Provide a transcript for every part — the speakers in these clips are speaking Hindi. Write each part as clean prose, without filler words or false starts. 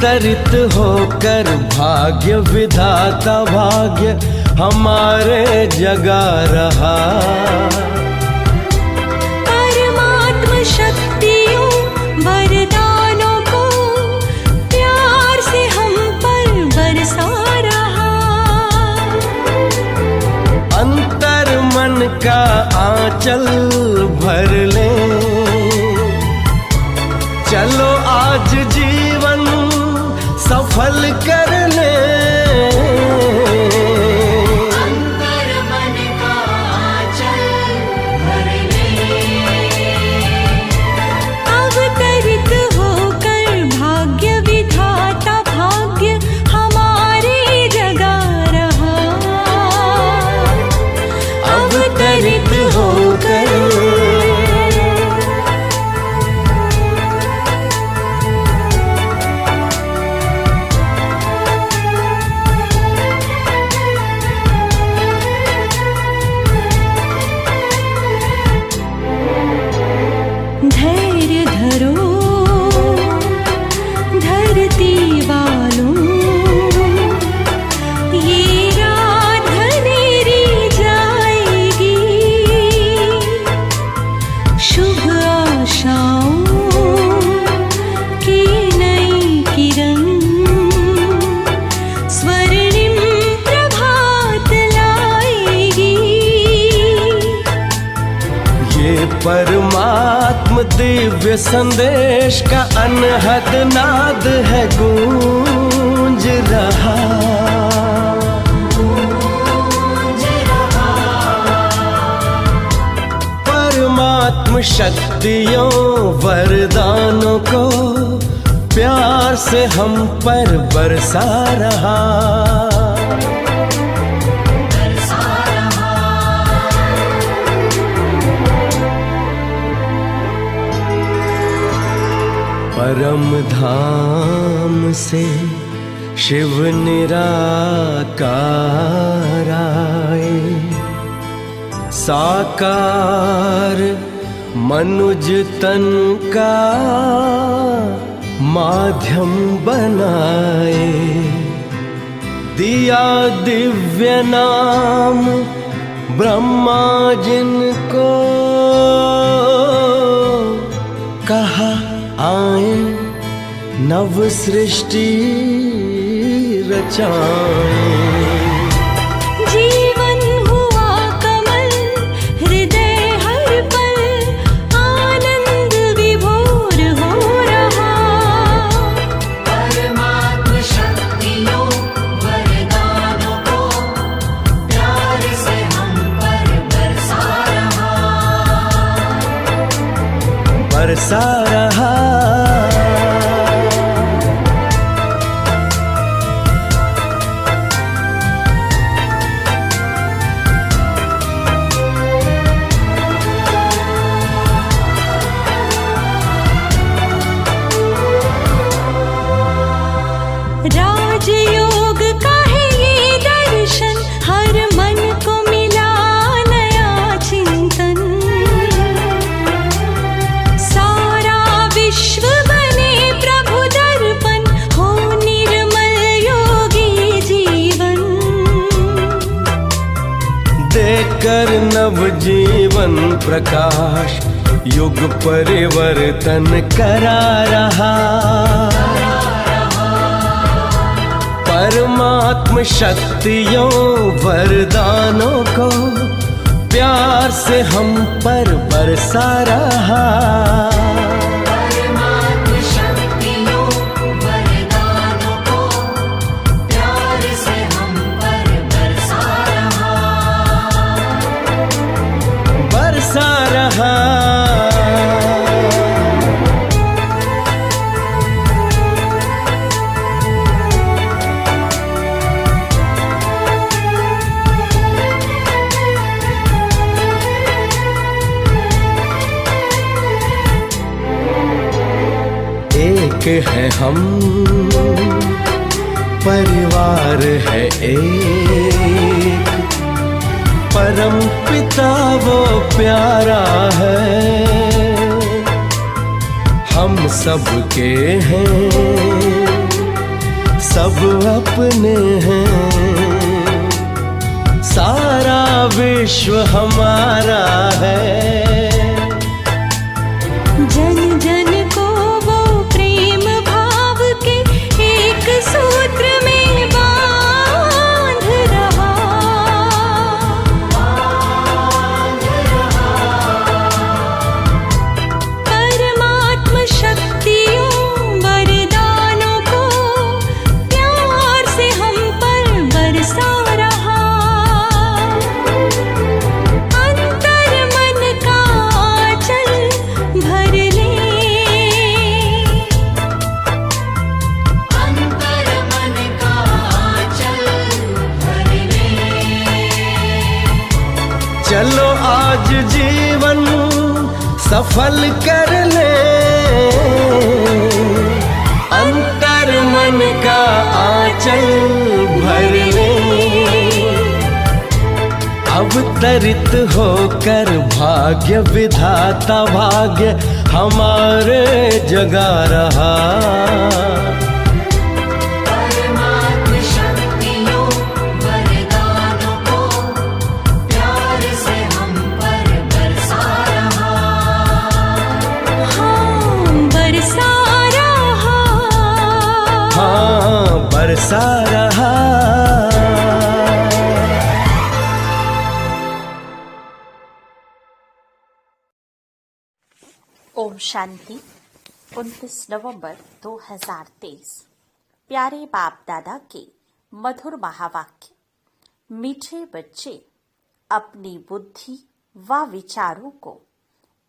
अवतरित होकर भाग्य विधाता भाग्य हमारे जगा रहा। परमात्म शक्तियों वरदानों को प्यार से हम पर बरसा रहा। अंतर मन का आंचल भर ले, चलो आज जीवन सफल कर ले। अंतर मन का आंचल भर ले, अवतरित होकर भाग्य विधाता भाग्य हमारे जगा रहा। अवतरित होकर धैर्य धरो धरती वालों, ये रात घनेरी जाएगी। शुभ आशाओं की नई किरण स्वर्णिम प्रभात लाएगी। ये परमात्म दिव्य संदेश का अनहद नाद है गूंज रहा। परमात्म शक्तियों वरदानों को प्यार से हम पर बरसा रहा। परम धाम से शिव निराकार आए, साकार मनुज तन का माध्यम बनाए। दिया दिव्य नाम ब्रह्मा जिनको, कहा आए नव सृष्टि रचाएं। जीवन हुआ कमल हृदय हर पल आनंद विभोर हो रहा। परमात्म शक्तियों वरदानों को प्यार से हम पर बरसा रहा। बरसा रहा। राजयोग का है ये दर्शन, हर मन को मिला नया चिंतन। सारा विश्व बने प्रभु दर्पण, हो निर्मल योगी जीवन। देकर नव जीवन प्रकाश युग परिवर्तन करा रहा। परमात्म शक्तियों वरदानों को प्यार से हम पर बरसा रहा। परमात्म शक्तियों वरदानों को प्यार से हम पर बरसा रहा। बरसा रहा। एक है हम, परिवार है एक, परम पिता वो प्यारा है। हम सबके हैं सब अपने हैं, सारा विश्व हमारा है। जन जन को वो प्रेम भाव के एक सूत्र में बांध रहा। परमात्म शक्तियों वरदानों को प्यार से हम पर बरसा रहा। अंतर मन का आंचल भर ले, अंतर मन का आंचल भर ले। चलो आज जीवन सफल कर ले, अंतर मन का आंचल भर ले। अवतरित होकर भाग्य विधाता भाग्य हमारे जगा रहा। परमात्म शक्तियों वरदानों को प्यार से हम पर बरसा रहा। हाँ, बरसा रहा। हाँ, बरसा रहा। ओम शांति। 29 नवंबर 2023। प्यारे बाप दादा के मधुर महावाक्य। मीठे बच्चे, अपनी बुद्धि व विचारों को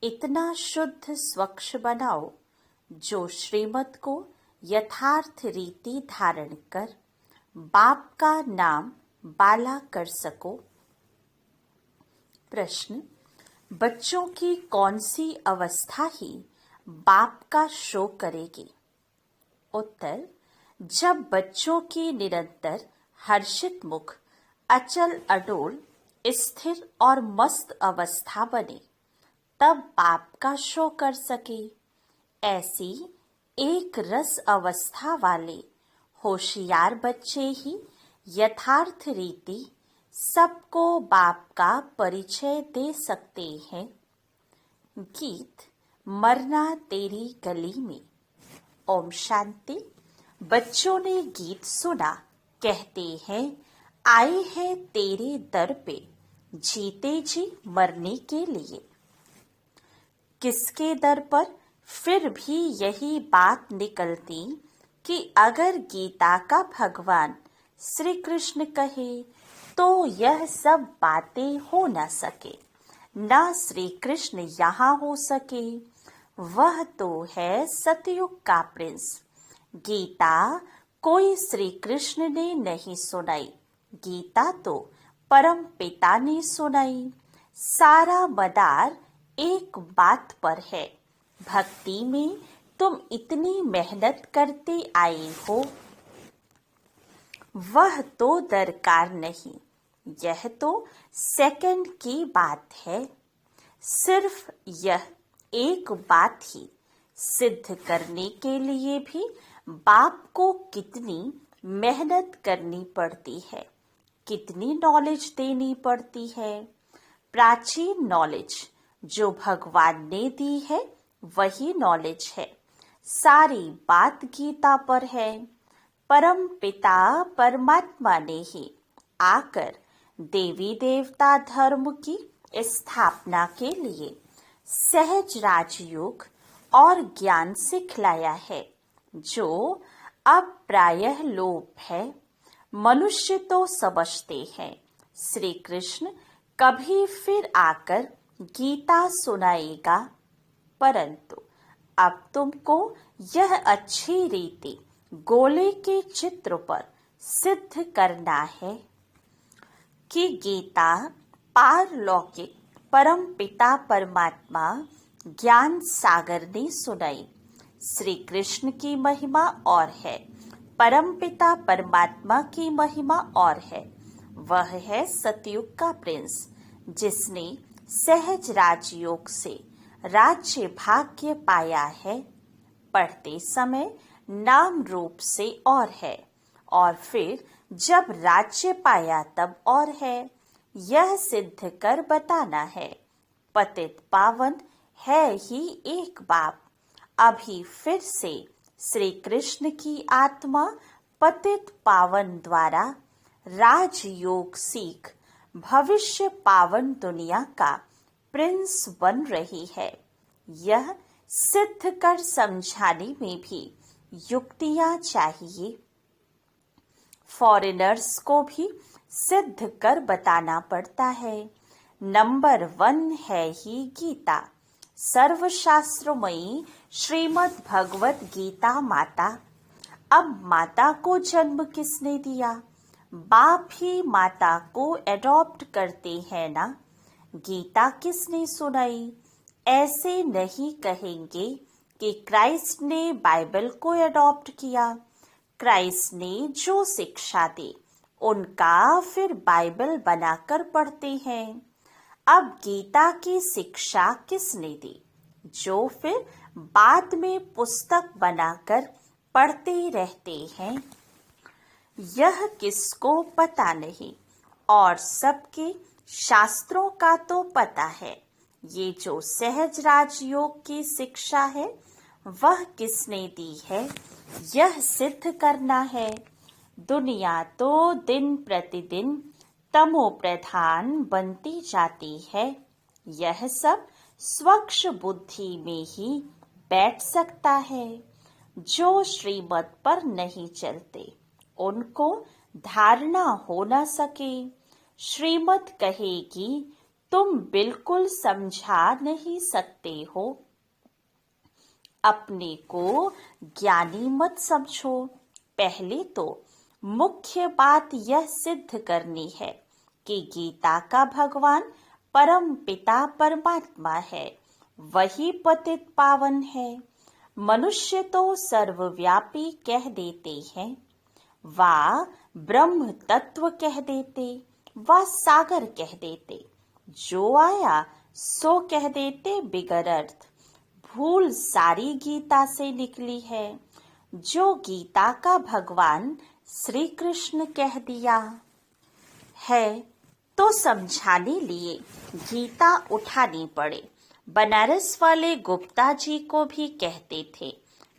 इतना शुद्ध स्वच्छ बनाओ जो श्रीमत को यथार्थ रीति धारण कर बाप का नाम बाला कर सको। प्रश्न, बच्चों की कौन सी अवस्था ही बाप का शो करेगी? उत्तर, जब बच्चों की निरंतर हर्षित मुख अचल अडोल स्थिर और मस्त अवस्था बने, तब बाप का शो कर सके। ऐसी एक रस अवस्था वाले होशियार बच्चे ही यथार्थ रीति सबको बाप का परिचय दे सकते हैं। गीत मरना तेरी गली में। ओम शांति। बच्चों ने गीत सुना, कहते हैं आए हैं तेरे दर पे जीते जी मरने के लिए। किसके दर पर? फिर भी यही बात निकलती कि अगर गीता का भगवान श्री कृष्ण कहे तो यह सब बातें हो न सके, ना श्री कृष्ण यहाँ हो सके। वह तो है सतयुग का प्रिंस। गीता कोई श्री कृष्ण ने नहीं सुनाई, गीता तो परम पिता ने सुनाई। सारा मदार एक बात पर है, भक्ति में तुम इतनी मेहनत करते आए हो, वह तो दरकार नहीं। यह तो सेकंड की बात है। सिर्फ यह एक बात ही सिद्ध करने के लिए भी बाप को कितनी मेहनत करनी पड़ती है, कितनी नॉलेज देनी पड़ती है। प्राचीन नॉलेज जो भगवान ने दी है वही नॉलेज है। सारी बात गीता पर है। परम पिता परमात्मा ने ही आकर देवी देवता धर्म की स्थापना के लिए सहज राजयोग और ज्ञान सिखलाया है, जो अब प्रायः लोप है। मनुष्य तो समझते हैं श्री कृष्ण कभी फिर आकर गीता सुनाएगा, परंतु अब तुमको यह अच्छी रीति गोले के चित्र पर सिद्ध करना है कि गीता पारलौकिक परम पिता परमात्मा ज्ञान सागर ने सुनाई। श्री कृष्ण की महिमा और है, परम पिता परमात्मा की महिमा और है। वह है सतयुग का प्रिंस, जिसने सहज राजयोग से राज्य भाग्य पाया है। पढ़ते समय नाम रूप से और है, और फिर जब राज्य पाया तब और है, यह सिद्ध कर बताना है। पतित पावन है ही एक बाप। अभी फिर से श्री कृष्ण की आत्मा पतित पावन द्वारा राजयोग सीख भविष्य पावन दुनिया का प्रिंस बन रही है। यह सिद्ध कर समझाने में भी युक्तियां चाहिए। फॉरेनर्स को भी सिद्ध कर बताना पड़ता है। नंबर 1 है ही गीता, सर्वशास्त्रमयी श्रीमद् भगवत गीता माता। अब माता को जन्म किसने दिया? बाप ही माता को एडॉप्ट करते हैं ना। गीता किसने सुनाई? ऐसे नहीं कहेंगे कि क्राइस्ट ने बाइबल को एडॉप्ट किया। क्राइस्ट ने जो शिक्षा दी उनका फिर बाइबल बनाकर पढ़ते हैं। अब गीता की शिक्षा किसने दी, जो फिर बाद में पुस्तक बनाकर पढ़ते रहते हैं? यह किसको पता नहीं, और सबके शास्त्रों का तो पता है। ये जो सहज राजयोग की शिक्षा है वह किसने दी है, यह सिद्ध करना है। दुनिया तो दिन प्रतिदिन तमो प्रधान बनती जाती है। यह सब स्वच्छ बुद्धि में ही बैठ सकता है। जो श्रीमत पर नहीं चलते उनको धारणा हो न सके। श्रीमत कहेगी तुम बिल्कुल समझा नहीं सकते हो। अपने को ज्ञानी मत समझो। पहले तो मुख्य बात यह सिद्ध करनी है कि गीता का भगवान परम पिता परमात्मा है, वही पतित पावन है। मनुष्य तो सर्वव्यापी कह देते हैं, वा ब्रह्म तत्व कह देते, वा सागर कह देते, जो आया सो कह देते बिगर अर्थ। भूल सारी गीता से निकली है। जो गीता का भगवान श्री कृष्ण कह दिया है तो समझाने लिए गीता उठानी पड़े। बनारस वाले गुप्ता जी को भी कहते थे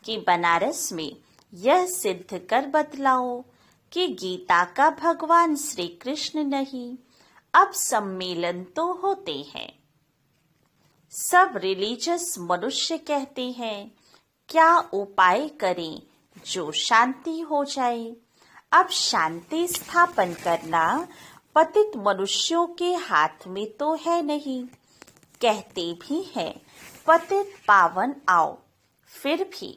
कि बनारस में यह सिद्ध कर बतलाओ कि गीता का भगवान श्री कृष्ण नहीं। अब सम्मेलन तो होते हैं, सब रिलीजियस मनुष्य कहते हैं क्या उपाय करें जो शांति हो जाए। अब शांति स्थापन करना पतित मनुष्यों के हाथ में तो है नहीं। कहते भी हैं पतित पावन आओ, फिर भी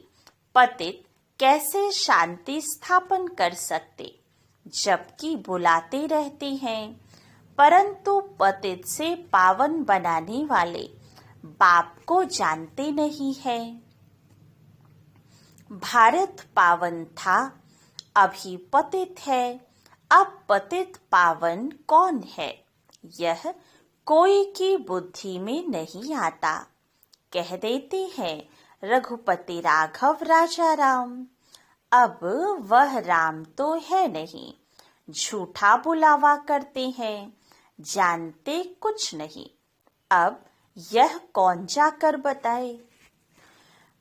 पतित कैसे शांति स्थापन कर सकते, जबकि बुलाते रहते हैं। परंतु पतित से पावन बनाने वाले बाप को जानते नहीं है। भारत पावन था, अभी पतित है। अब पतित पावन कौन है, यह कोई की बुद्धि में नहीं आता। कह देते हैं रघुपति राघव राजा राम। अब वह राम तो है नहीं, झूठा बुलावा करते हैं, जानते कुछ नहीं। अब यह कौन जाकर बताए।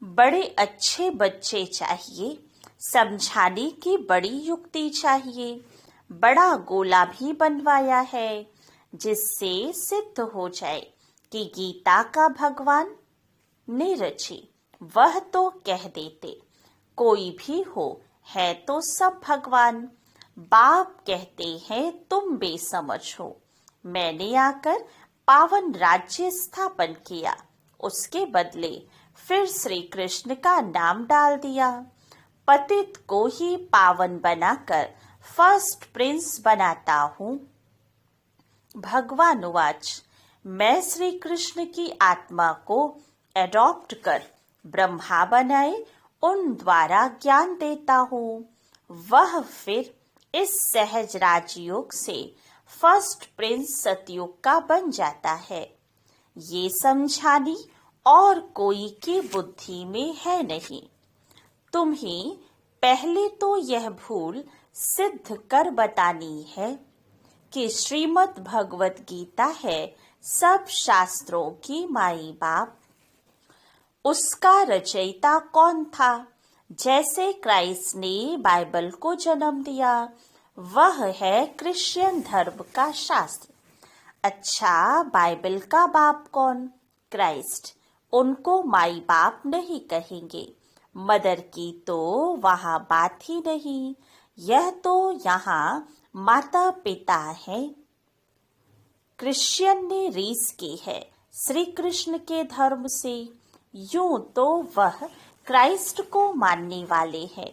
बड़े अच्छे बच्चे चाहिए, समझाने की बड़ी युक्ति चाहिए। बड़ा गोला भी बनवाया है जिससे सिद्ध हो जाए कि गीता का भगवान ने रची। वह तो कह देते कोई भी हो, है तो सब भगवान। बाप कहते हैं तुम बेसमझ हो। मैंने आकर पावन राज्य स्थापन किया, उसके बदले फिर श्री कृष्ण का नाम डाल दिया। पतित को ही पावन बनाकर फर्स्ट प्रिंस बनाता हूँ। भगवान उवाच, मैं श्री कृष्ण की आत्मा को एडॉप्ट कर ब्रह्मा बनाए उन द्वारा ज्ञान देता हूँ। वह फिर इस सहज राजयोग से फर्स्ट प्रिंस सतयुग का बन जाता है। ये समझानी और कोई की बुद्धि में है नहीं। तुम्हें पहले तो यह भूल सिद्ध कर बतानी है कि श्रीमद् भगवत गीता है सब शास्त्रों की माई बाप। उसका रचयिता कौन था? जैसे क्राइस्ट ने बाइबल को जन्म दिया, वह है क्रिश्चियन धर्म का शास्त्र। अच्छा, बाइबल का बाप कौन? क्राइस्ट। उनको माई बाप नहीं कहेंगे। मदर की तो वहाँ बात ही नहीं, यह तो यहाँ माता पिता है। क्रिश्चियन ने रीस की है श्री कृष्ण के धर्म से, यूं तो वह क्राइस्ट को मानने वाले हैं।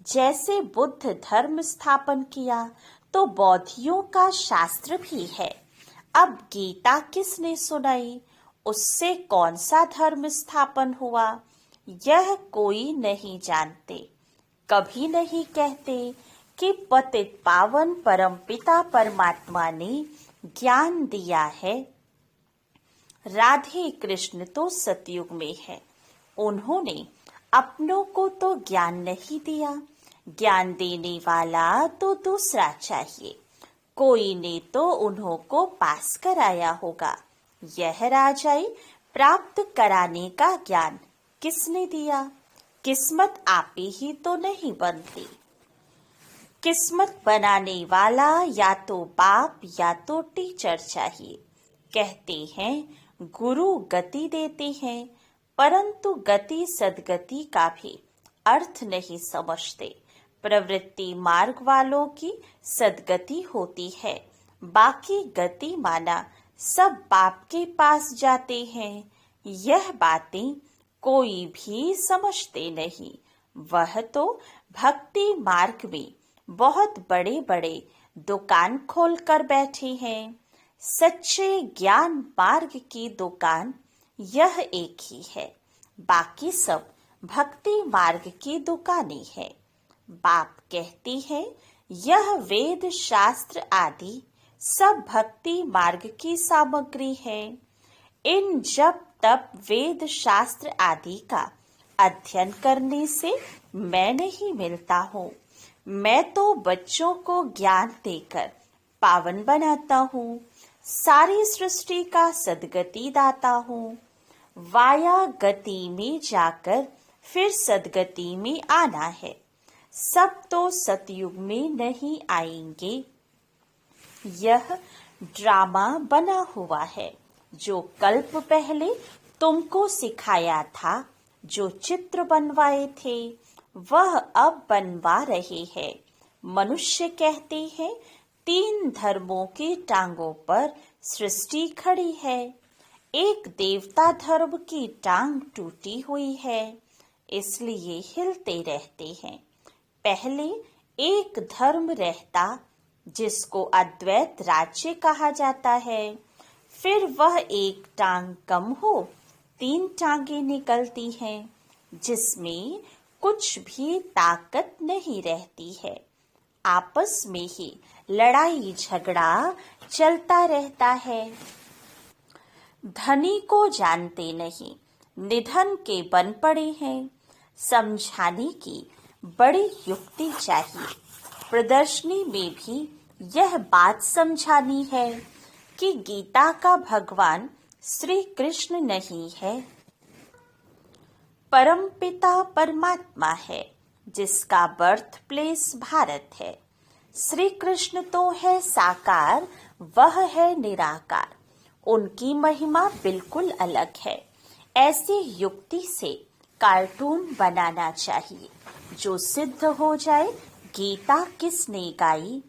जैसे बुद्ध धर्म स्थापन किया तो बौद्धियों का शास्त्र भी है। अब गीता किसने सुनाई? उससे कौन सा धर्म स्थापन हुआ? यह कोई नहीं जानते। कभी नहीं कहते कि पतित पावन परमपिता परमात्मा ने ज्ञान दिया है। राधे कृष्ण तो सतयुग में है, उन्होंने अपनों को तो ज्ञान नहीं दिया। ज्ञान देने वाला तो दूसरा चाहिए, कोई ने तो उन्हों को पास कराया होगा। यह राजाई प्राप्त कराने का ज्ञान किसने दिया? किस्मत आप ही तो नहीं बनती। किस्मत बनाने वाला या तो बाप या तो टीचर चाहिए। कहते हैं गुरु गति देते हैं, परंतु गति सदगति का भी अर्थ नहीं समझते। प्रवृत्ति मार्ग वालों की सदगति होती है, बाकी गति माना सब बाप के पास जाते हैं। यह बातें कोई भी समझते नहीं। वह तो भक्ति मार्ग में बहुत बड़े बड़े दुकान खोल कर बैठे हैं। सच्चे ज्ञान मार्ग की दुकान यह एक ही है, बाकी सब भक्ति मार्ग की दुकानें हैं। बाप कहती है यह वेद शास्त्र आदि सब भक्ति मार्ग की सामग्री है। इन जब तब वेद शास्त्र आदि का अध्ययन करने से मैं नहीं मिलता हूँ। मैं तो बच्चों को ज्ञान देकर पावन बनाता हूँ, सारी सृष्टि का सदगति दाता हूँ। वाया गति में जाकर फिर सदगति में आना है। सब तो सतयुग में नहीं आएंगे। यह ड्रामा बना हुआ है, जो कल्प पहले तुमको सिखाया था। जो चित्र बनवाए थे वह अब बनवा रहे हैं। मनुष्य कहते हैं 3 धर्मों की टांगों पर सृष्टि खड़ी है। एक देवता धर्म की टांग टूटी हुई है, इसलिए हिलते रहते हैं। पहले एक धर्म रहता जिसको अद्वैत राज्य कहा जाता है, फिर वह एक टांग कम हो 3 टांगे निकलती हैं, जिसमें कुछ भी ताकत नहीं रहती है। आपस में ही लड़ाई झगड़ा चलता रहता है। धनी को जानते नहीं, निधन के बन पड़े हैं। समझाने की बड़ी युक्ति चाहिए। प्रदर्शनी में भी यह बात समझानी है कि गीता का भगवान श्री कृष्ण नहीं है, परमपिता परमात्मा है, जिसका बर्थ प्लेस भारत है। श्री कृष्ण तो है साकार, वह है निराकार। उनकी महिमा बिल्कुल अलग है। ऐसी युक्ति से कार्टून बनाना चाहिए जो सिद्ध हो जाए। गीता किसने गाई?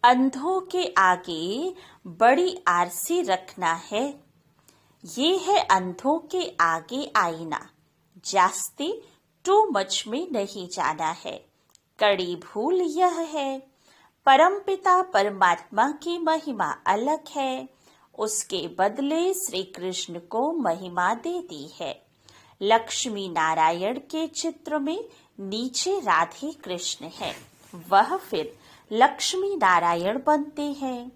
अंधों के आगे बड़ी आरसी रखना है। ये है अंधों के आगे आईना। जास्ती टू मच में नहीं जाना है। कड़ी भूल यह है, परमपिता परमात्मा की महिमा अलग है, उसके बदले श्री कृष्ण को महिमा दे दी है। लक्ष्मी नारायण के चित्र में नीचे राधे कृष्ण है, वह फिर लक्ष्मी नारायण बनते हैं।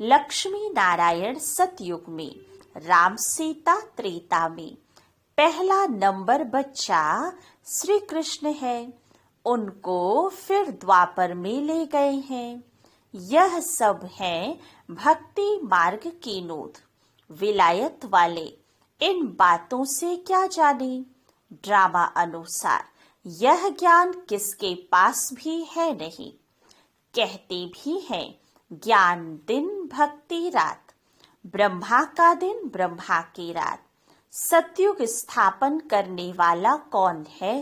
लक्ष्मी नारायण सतयुग में, राम सीता त्रेता में। पहला नंबर बच्चा श्री कृष्ण है। उनको फिर द्वापर में ले गए हैं। यह सब है भक्ति मार्ग की नोद। विलायत वाले इन बातों से क्या जाने। ड्रामा अनुसार यह ज्ञान किसके पास भी है नहीं। कहते भी हैं ज्ञान दिन भक्ति रात, ब्रह्मा का दिन ब्रह्मा की रात। सतयुग स्थापन करने वाला कौन है?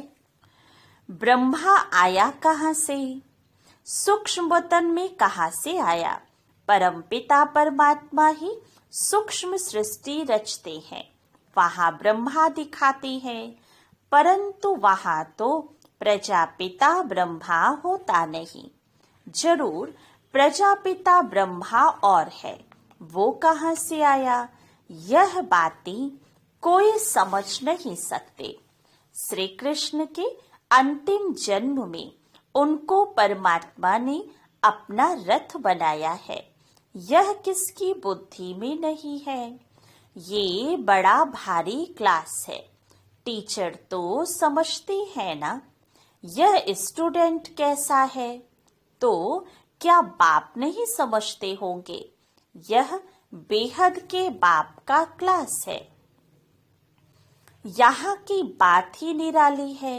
ब्रह्मा आया कहाँ से? सूक्ष्म वतन में कहाँ से आया? परमपिता परमात्मा ही सूक्ष्म सृष्टि रचते हैं, वहां ब्रह्मा दिखाते हैं, परंतु वहां तो प्रजापिता ब्रह्मा होता नहीं। जरूर प्रजापिता ब्रह्मा और है, वो कहाँ से आया? यह बातें कोई समझ नहीं सकते। श्री कृष्ण के अंतिम जन्म में उनको परमात्मा ने अपना रथ बनाया है। यह किसकी बुद्धि में नहीं है। ये बड़ा भारी क्लास है। टीचर तो समझते हैं ना। यह स्टूडेंट कैसा है? तो क्या बाप नहीं समझते होंगे? यह बेहद के बाप का क्लास है। यहाँ की बात ही निराली है।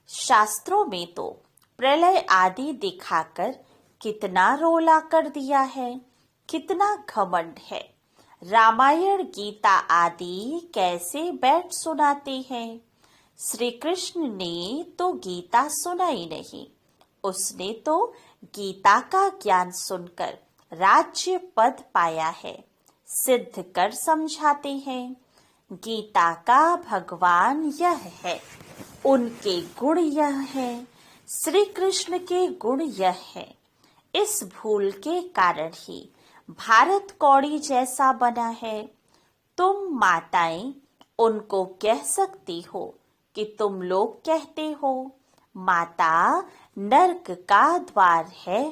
शास्त्रों में तो प्रलय आदि दिखाकर कितना रोला कर दिया है, कितना घमंड है। रामायण गीता आदि कैसे बैठ सुनाते हैं। श्री कृष्ण ने तो गीता सुनाई नहीं, उसने तो गीता का ज्ञान सुनकर राज्य पद पाया है। सिद्ध कर समझाते हैं गीता का भगवान यह है, उनके गुण यह है, श्री कृष्ण के गुण यह है। इस भूल के कारण ही भारत कौड़ी जैसा बना है। तुम माताएं उनको कह सकती हो कि तुम लोग कहते हो माता नरक का द्वार है,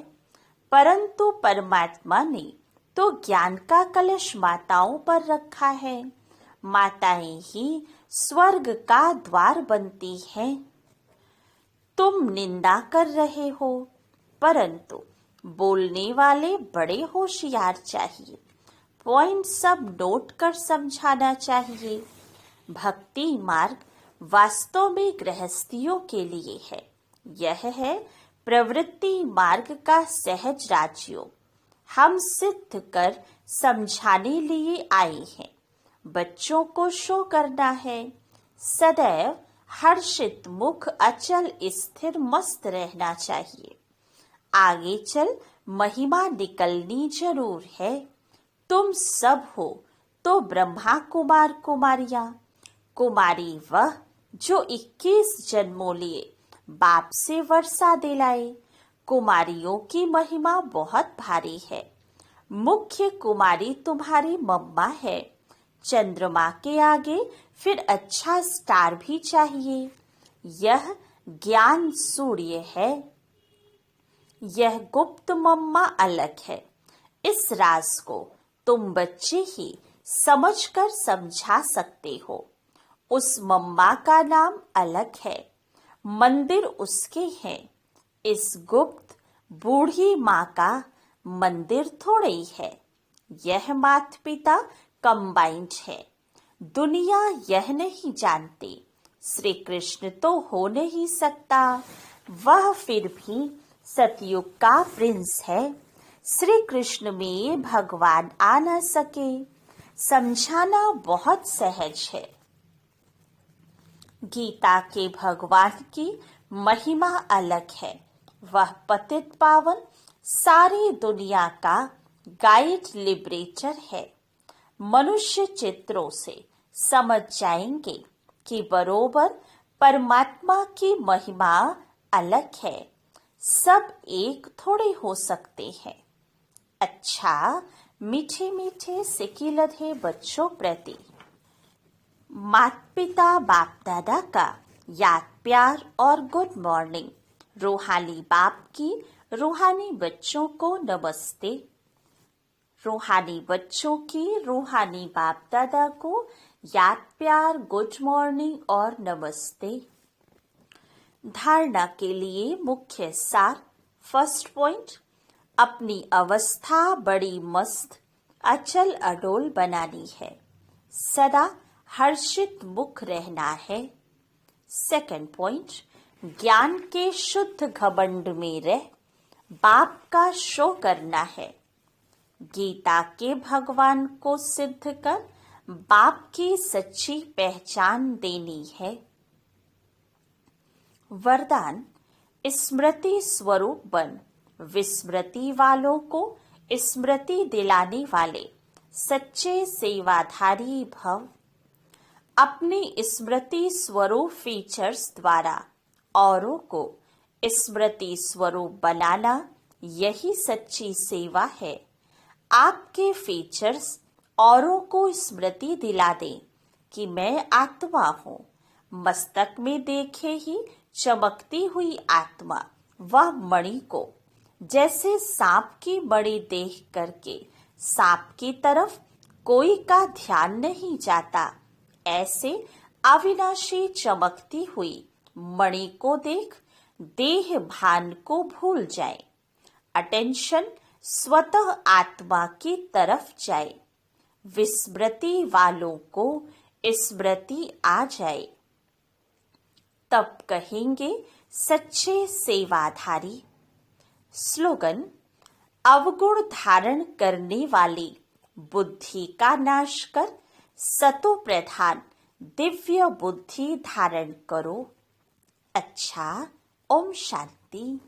परंतु परमात्मा ने तो ज्ञान का कलश माताओं पर रखा है। माताएं ही स्वर्ग का द्वार बनती हैं। तुम निंदा कर रहे हो, परंतु बोलने वाले बड़े होशियार चाहिए। पॉइंट सब नोट कर समझाना चाहिए। भक्ति मार्ग वास्तव में गृहस्थियों के लिए है। यह है प्रवृत्ति मार्ग का सहज राजयोग। हम सिद्ध कर समझाने लिए आए हैं। बच्चों को शो करना है। सदैव हर्षित मुख अचल स्थिर मस्त रहना चाहिए। आगे चल महिमा निकलनी जरूर है। तुम सब हो तो ब्रह्मा कुमार कुमारियां। कुमारी वह जो 21 जन्मों लिए बाप से वर्षा दिलाए। कुमारियों की महिमा बहुत भारी है। मुख्य कुमारी तुम्हारी मम्मा है। चंद्रमा के आगे फिर अच्छा स्टार भी चाहिए। यह ज्ञान सूर्य है। यह गुप्त मम्मा अलग है। इस राज को तुम बच्चे ही समझकर समझा सकते हो। उस मम्मा का नाम अलग है, मंदिर उसके हैं। इस गुप्त बूढ़ी माँ का मंदिर थोड़े ही है। यह माता पिता कंबाइंड है। दुनिया यह नहीं जानती श्री कृष्ण तो हो नहीं सकता। वह फिर भी सतयुग का प्रिंस है। श्री कृष्ण में भगवान आ न सके। समझाना बहुत सहज है। गीता के भगवान की महिमा अलग है। वह पतित पावन सारी दुनिया का गाइड लिबरेटर है। मनुष्य चित्रों से समझ जाएंगे कि बरोबर परमात्मा की महिमा अलग है। सब एक थोड़े हो सकते हैं। अच्छा, मीठे मीठे सिकी लधे बच्चों प्रति माता पिता बाप दादा का याद प्यार और गुड मॉर्निंग। रूहानी बाप की रूहानी बच्चों को नमस्ते। रूहानी बच्चों की रूहानी बाप दादा को याद प्यार गुड मॉर्निंग और नमस्ते। धारणा के लिए मुख्य सार। फर्स्ट पॉइंट, अपनी अवस्था बड़ी मस्त अचल अडोल बनानी है, सदा हर्षित मुख रहना है। सेकंड पॉइंट, ज्ञान के शुद्ध घमंड में रह बाप का शो करना है। गीता के भगवान को सिद्ध कर बाप की सच्ची पहचान देनी है। वरदान, स्मृति स्वरूप बन विस्मृति वालों को स्मृति दिलाने वाले सच्चे सेवाधारी भव। अपने स्मृति स्वरूप फीचर्स द्वारा औरों को स्मृति स्वरूप बनाना, यही सच्ची सेवा है। आपके फीचर्स औरों को स्मृति दिला दें कि मैं आत्मा हूँ। मस्तक में देखे ही चमकती हुई आत्मा वह मणि को, जैसे सांप की मणि देख करके सांप की तरफ कोई का ध्यान नहीं जाता, ऐसे अविनाशी चमकती हुई मणि को देख देह भान को भूल जाए। अटेंशन स्वतः आत्मा की तरफ जाए। विस्मृति वालों को स्मृति आ जाए, तब कहेंगे सच्चे सेवाधारी। स्लोगन, अवगुण धारण करने वाली बुद्धि का नाश कर सतो प्रधान दिव्य बुद्धि धारण करो। अच्छा, ओम शांति।